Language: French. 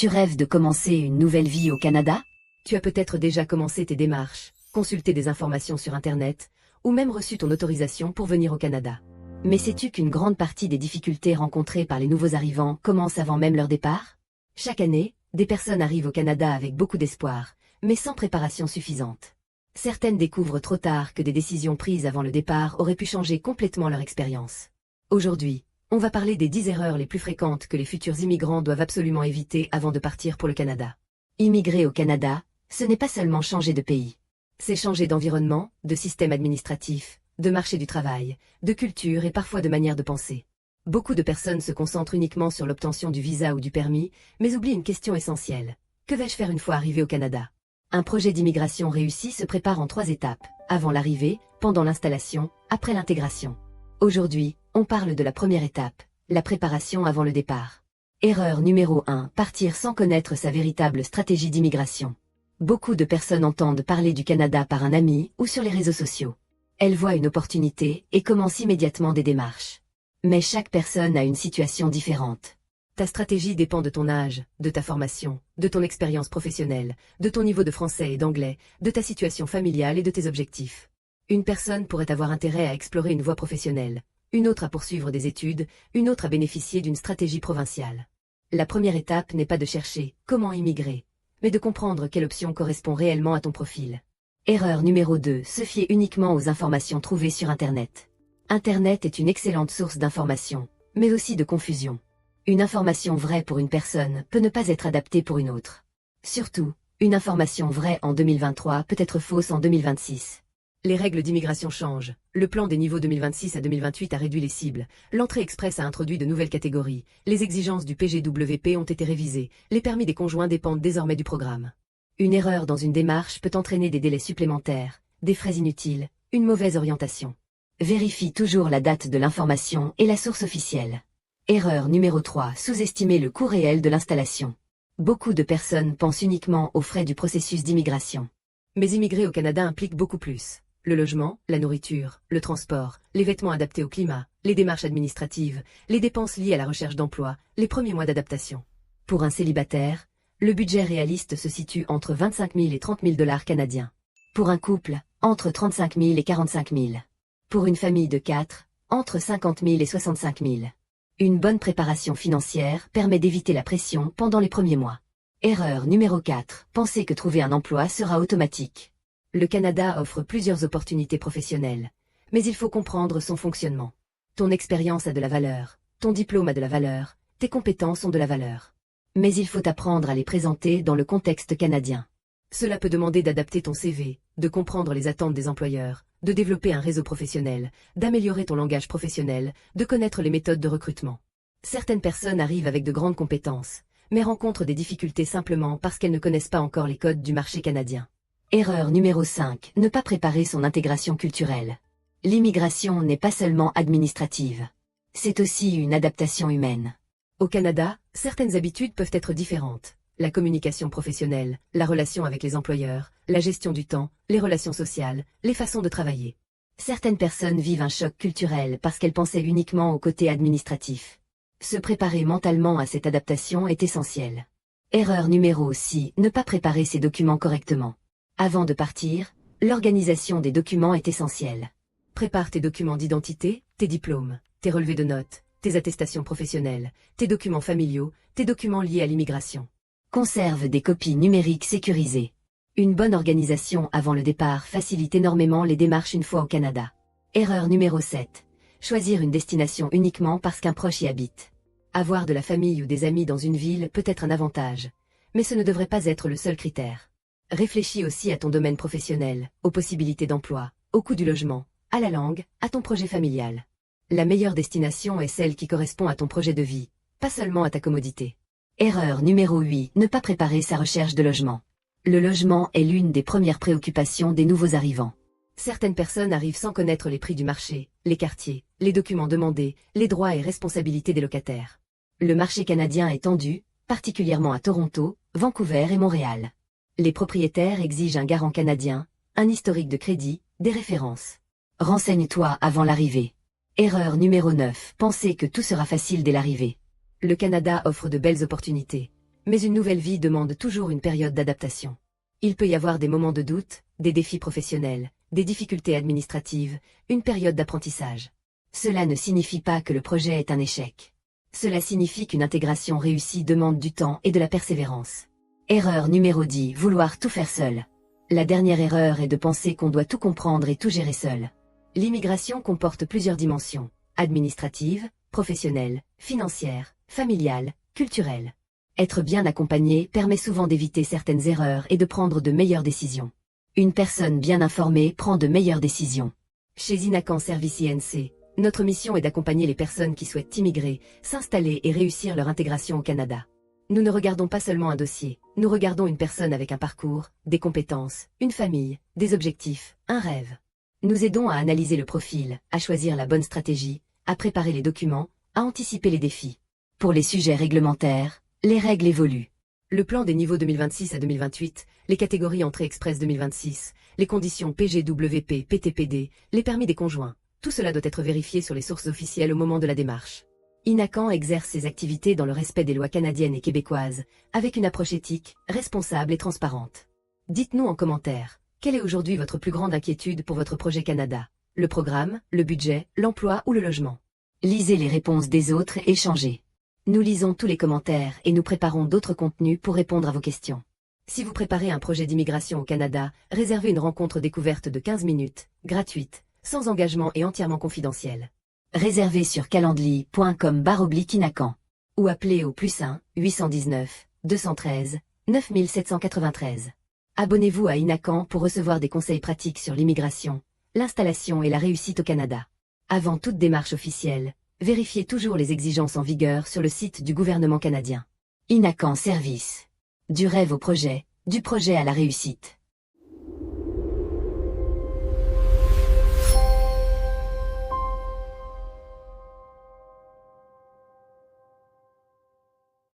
Tu rêves de commencer une nouvelle vie au Canada? Tu as peut-être déjà commencé tes démarches, consulté des informations sur Internet, ou même reçu ton autorisation pour venir au Canada. Mais sais-tu qu'une grande partie des difficultés rencontrées par les nouveaux arrivants commencent avant même leur départ? Chaque année, des personnes arrivent au Canada avec beaucoup d'espoir, mais sans préparation suffisante. Certaines découvrent trop tard que des décisions prises avant le départ auraient pu changer complètement leur expérience. Aujourd'hui, on va parler des 10 erreurs les plus fréquentes que les futurs immigrants doivent absolument éviter avant de partir pour le Canada. Immigrer au Canada, ce n'est pas seulement changer de pays. C'est changer d'environnement, de système administratif, de marché du travail, de culture et parfois de manière de penser. Beaucoup de personnes se concentrent uniquement sur l'obtention du visa ou du permis, mais oublient une question essentielle. Que vais-je faire une fois arrivé au Canada? Un projet d'immigration réussi se prépare en 3 étapes, avant l'arrivée, pendant l'installation, après l'intégration. Aujourd'hui, on parle de la première étape, la préparation avant le départ. Erreur numéro 1, partir sans connaître sa véritable stratégie d'immigration. Beaucoup de personnes entendent parler du Canada par un ami ou sur les réseaux sociaux. Elles voient une opportunité et commencent immédiatement des démarches. Mais chaque personne a une situation différente. Ta stratégie dépend de ton âge, de ta formation, de ton expérience professionnelle, de ton niveau de français et d'anglais, de ta situation familiale et de tes objectifs. Une personne pourrait avoir intérêt à explorer une voie professionnelle, une autre à poursuivre des études, une autre à bénéficier d'une stratégie provinciale. La première étape n'est pas de chercher comment immigrer, mais de comprendre quelle option correspond réellement à ton profil. Erreur numéro 2, se fier uniquement aux informations trouvées sur Internet. Internet est une excellente source d'informations, mais aussi de confusion. Une information vraie pour une personne peut ne pas être adaptée pour une autre. Surtout, une information vraie en 2023 peut être fausse en 2026. Les règles d'immigration changent. Le plan des niveaux 2026 à 2028 a réduit les cibles. L'entrée express a introduit de nouvelles catégories. Les exigences du PGWP ont été révisées. Les permis des conjoints dépendent désormais du programme. Une erreur dans une démarche peut entraîner des délais supplémentaires, des frais inutiles, une mauvaise orientation. Vérifie toujours la date de l'information et la source officielle. Erreur numéro 3, sous-estimer le coût réel de l'installation. Beaucoup de personnes pensent uniquement aux frais du processus d'immigration. Mais immigrer au Canada implique beaucoup plus. Le logement, la nourriture, le transport, les vêtements adaptés au climat, les démarches administratives, les dépenses liées à la recherche d'emploi, les premiers mois d'adaptation. Pour un célibataire, le budget réaliste se situe entre 25 000 et 30 000 $ canadiens. Pour un couple, entre 35 000 et 45 000. Pour une famille de 4, entre 50 000 et 65 000. Une bonne préparation financière permet d'éviter la pression pendant les premiers mois. Erreur numéro 4, penser que trouver un emploi sera automatique. Le Canada offre plusieurs opportunités professionnelles, mais il faut comprendre son fonctionnement. Ton expérience a de la valeur, ton diplôme a de la valeur, tes compétences ont de la valeur. Mais il faut apprendre à les présenter dans le contexte canadien. Cela peut demander d'adapter ton CV, de comprendre les attentes des employeurs, de développer un réseau professionnel, d'améliorer ton langage professionnel, de connaître les méthodes de recrutement. Certaines personnes arrivent avec de grandes compétences, mais rencontrent des difficultés simplement parce qu'elles ne connaissent pas encore les codes du marché canadien. Erreur numéro 5, ne pas préparer son intégration culturelle. L'immigration n'est pas seulement administrative. C'est aussi une adaptation humaine. Au Canada, certaines habitudes peuvent être différentes. La communication professionnelle, la relation avec les employeurs, la gestion du temps, les relations sociales, les façons de travailler. Certaines personnes vivent un choc culturel parce qu'elles pensaient uniquement au côté administratif. Se préparer mentalement à cette adaptation est essentiel. Erreur numéro 6, ne pas préparer ses documents correctement. Avant de partir, l'organisation des documents est essentielle. Prépare tes documents d'identité, tes diplômes, tes relevés de notes, tes attestations professionnelles, tes documents familiaux, tes documents liés à l'immigration. Conserve des copies numériques sécurisées. Une bonne organisation avant le départ facilite énormément les démarches une fois au Canada. Erreur numéro 7. Choisir une destination uniquement parce qu'un proche y habite. Avoir de la famille ou des amis dans une ville peut être un avantage, mais ce ne devrait pas être le seul critère. Réfléchis aussi à ton domaine professionnel, aux possibilités d'emploi, au coût du logement, à la langue, à ton projet familial. La meilleure destination est celle qui correspond à ton projet de vie, pas seulement à ta commodité. Erreur numéro 8, ne pas préparer sa recherche de logement. Le logement est l'une des premières préoccupations des nouveaux arrivants. Certaines personnes arrivent sans connaître les prix du marché, les quartiers, les documents demandés, les droits et responsabilités des locataires. Le marché canadien est tendu, particulièrement à Toronto, Vancouver et Montréal. Les propriétaires exigent un garant canadien, un historique de crédit, des références. Renseigne-toi avant l'arrivée. Erreur numéro 9, penser que tout sera facile dès l'arrivée. Le Canada offre de belles opportunités, Mais une nouvelle vie demande toujours une période d'adaptation. Il peut y avoir des moments de doute, des défis professionnels, des difficultés administratives, une période d'apprentissage. Cela ne signifie pas que le projet est un échec. Cela signifie qu'une intégration réussie demande du temps et de la persévérance. Erreur numéro 10, vouloir tout faire seul. La dernière erreur est de penser qu'on doit tout comprendre et tout gérer seul. L'immigration comporte plusieurs dimensions, administratives, professionnelles, financières, familiales, culturelles. Être bien accompagné permet souvent d'éviter certaines erreurs et de prendre de meilleures décisions. Une personne bien informée prend de meilleures décisions. Chez Inacan Service INC, notre mission est d'accompagner les personnes qui souhaitent immigrer, s'installer et réussir leur intégration au Canada. Nous ne regardons pas seulement un dossier, nous regardons une personne avec un parcours, des compétences, une famille, des objectifs, un rêve. Nous aidons à analyser le profil, à choisir la bonne stratégie, à préparer les documents, à anticiper les défis. Pour les sujets réglementaires, les règles évoluent. Le plan des niveaux 2026 à 2028, les catégories entrée express 2026, les conditions PGWP, PTPD, les permis des conjoints, tout cela doit être vérifié sur les sources officielles au moment de la démarche. Inacan exerce ses activités dans le respect des lois canadiennes et québécoises, avec une approche éthique, responsable et transparente. Dites-nous en commentaire, quelle est aujourd'hui votre plus grande inquiétude pour votre projet Canada? Le programme, le budget, l'emploi ou le logement? Lisez les réponses des autres et échangez. Nous lisons tous les commentaires et nous préparons d'autres contenus pour répondre à vos questions. Si vous préparez un projet d'immigration au Canada, réservez une rencontre découverte de 15 minutes, gratuite, sans engagement et entièrement confidentielle. Réservez sur calendly.com/inacan ou appelez au +1 819 213 9793. Abonnez-vous à Inacan pour recevoir des conseils pratiques sur l'immigration, l'installation et la réussite au Canada. Avant toute démarche officielle, vérifiez toujours les exigences en vigueur sur le site du gouvernement canadien. Inacan Service. Du rêve au projet, du projet à la réussite.